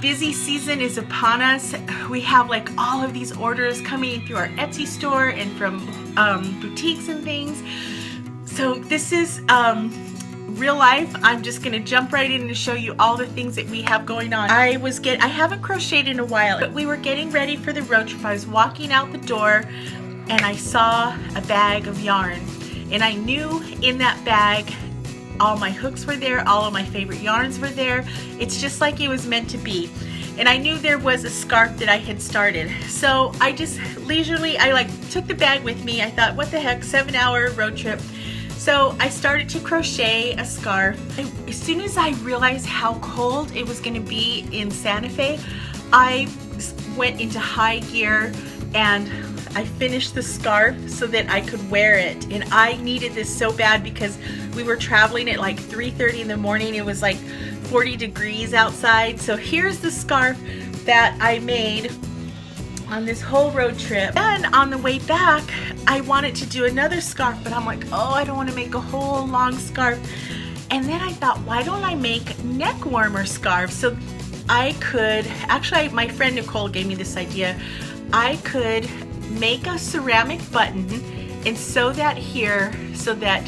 busy season is upon us. We have like all of these orders coming in through our Etsy store and from boutiques and things. So this is real life. I'm just gonna jump right in and show you all the things that we have going on. I haven't crocheted in a while, but we were getting ready for the road trip. I was walking out the door and I saw a bag of yarn, and I knew in that bag all my hooks were there, all of my favorite yarns were there. It's just like it was meant to be. And I knew there was a scarf that I had started. So I just leisurely, I like took the bag with me. I thought, what the heck, 7-hour road trip. So I started to crochet a scarf. As soon as I realized how cold it was gonna be in Santa Fe, I went into high gear and I finished the scarf so that I could wear it. And I needed this so bad because we were traveling at like 3:30 in the morning. It was like 40 degrees outside. So here's the scarf that I made on this whole road trip. Then on the way back, I wanted to do another scarf, but I'm like, oh, I don't want to make a whole long scarf. And then I thought, why don't I make neck warmer scarves? So I could, actually my friend Nicole gave me this idea. I could make a ceramic button and sew that here so that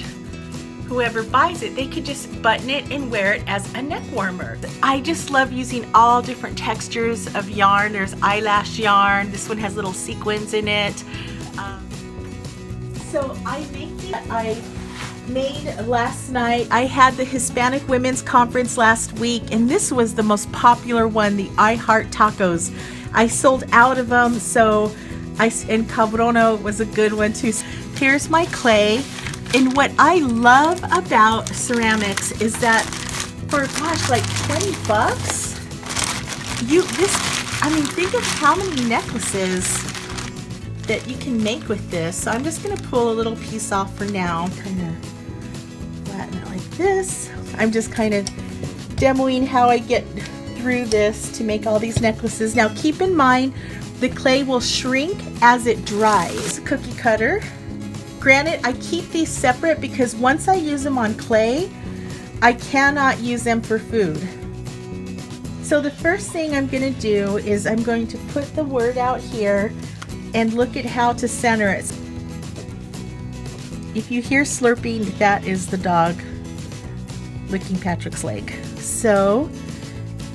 whoever buys it, they could just button it and wear it as a neck warmer. I just love using all different textures of yarn. There's eyelash yarn. This one has little sequins in it. So I made last night. I had the Hispanic Women's Conference last week, and this was the most popular one, the I Heart Tacos. I sold out of them, so and Cabrono was a good one too. Here's my clay. And what I love about ceramics is that for, gosh, like 20 bucks, I mean, think of how many necklaces that you can make with this. So I'm just gonna pull a little piece off for now. Kind of flatten it like this. I'm just kind of demoing how I get through this to make all these necklaces. Now keep in mind, the clay will shrink as it dries. Cookie cutter. Granted, I keep these separate because once I use them on clay, I cannot use them for food. So the first thing I'm going to do is I'm going to put the word out here and look at how to center it. If you hear slurping, that is the dog licking Patrick's leg. So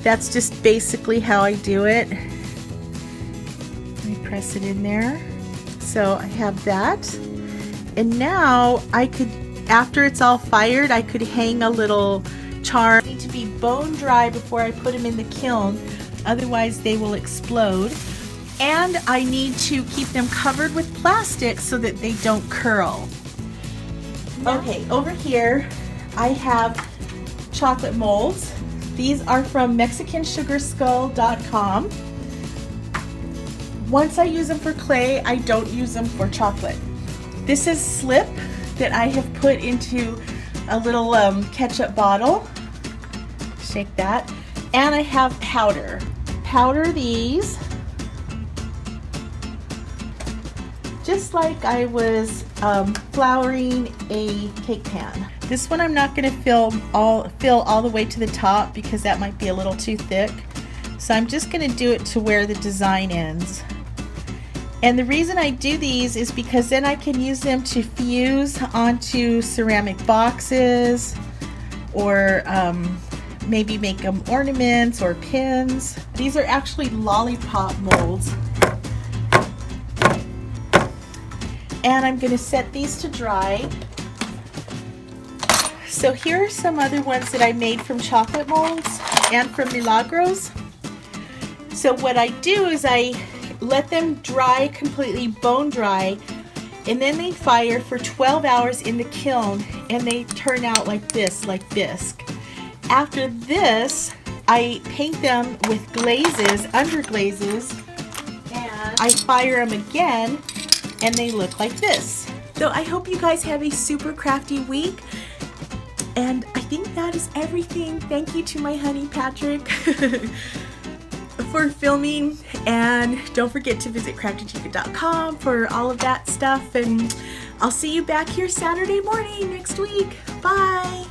that's just basically how I do it. I press it in there. So I have that. And now I could, after it's all fired, I could hang a little charm. They need to be bone dry before I put them in the kiln, otherwise they will explode. And I need to keep them covered with plastic so that they don't curl. Okay, over here I have chocolate molds. These are from MexicanSugarSkull.com. Once I use them for clay, I don't use them for chocolate. This is slip that I have put into a little ketchup bottle. Shake that. And I have powder. Powder these just like I was flouring a cake pan. This one I'm not going to fill all the way to the top because that might be a little too thick. So I'm just going to do it to where the design ends. And the reason I do these is because then I can use them to fuse onto ceramic boxes or maybe make them ornaments or pins. These are actually lollipop molds. And I'm going to set these to dry. So here are some other ones that I made from chocolate molds and from Milagros. So what I do is I let them dry completely, bone dry, and then they fire for 12 hours in the kiln and they turn out like this, like bisque. After this, I paint them with glazes, under glazes, and I fire them again and they look like this. So I hope you guys have a super crafty week, and I think that is everything. Thank you to my honey Patrick for filming, and don't forget to visit craftychica.com for all of that stuff, and I'll see you back here Saturday morning next week. Bye!